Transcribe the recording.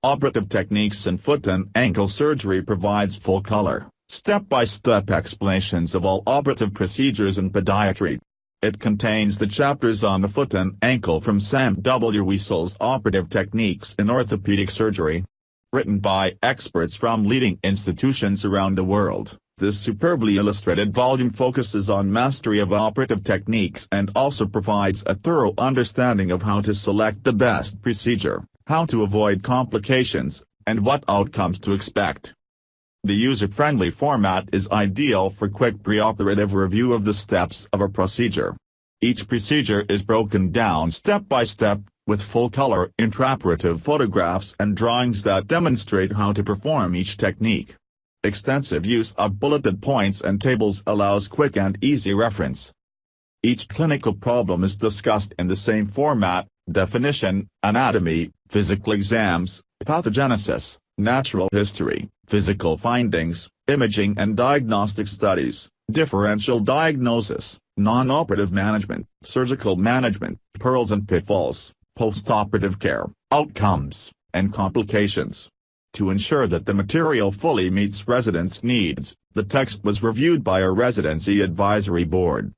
Operative Techniques in Foot and Ankle Surgery provides full-color, step-by-step explanations of all operative procedures in podiatry. It contains the chapters on the foot and ankle from Sam W. Wiesel's Operative Techniques in Orthopaedic Surgery. Written by experts from leading institutions around the world, this superbly illustrated volume focuses on mastery of operative techniques and also provides a thorough understanding of how to select the best procedure, how to avoid complications, and what outcomes to expect. The user-friendly format is ideal for quick preoperative review of the steps of a procedure. Each procedure is broken down step by step, with full-color intraoperative photographs and drawings that demonstrate how to perform each technique. Extensive use of bulleted points and tables allows quick and easy reference. Each clinical problem is discussed in the same format: definition, anatomy, physical exams, pathogenesis, natural history, physical findings, imaging and diagnostic studies, differential diagnosis, non-operative management, surgical management, pearls and pitfalls, postoperative care, outcomes, and complications. To ensure that the material fully meets residents' needs, the text was reviewed by a residency advisory board.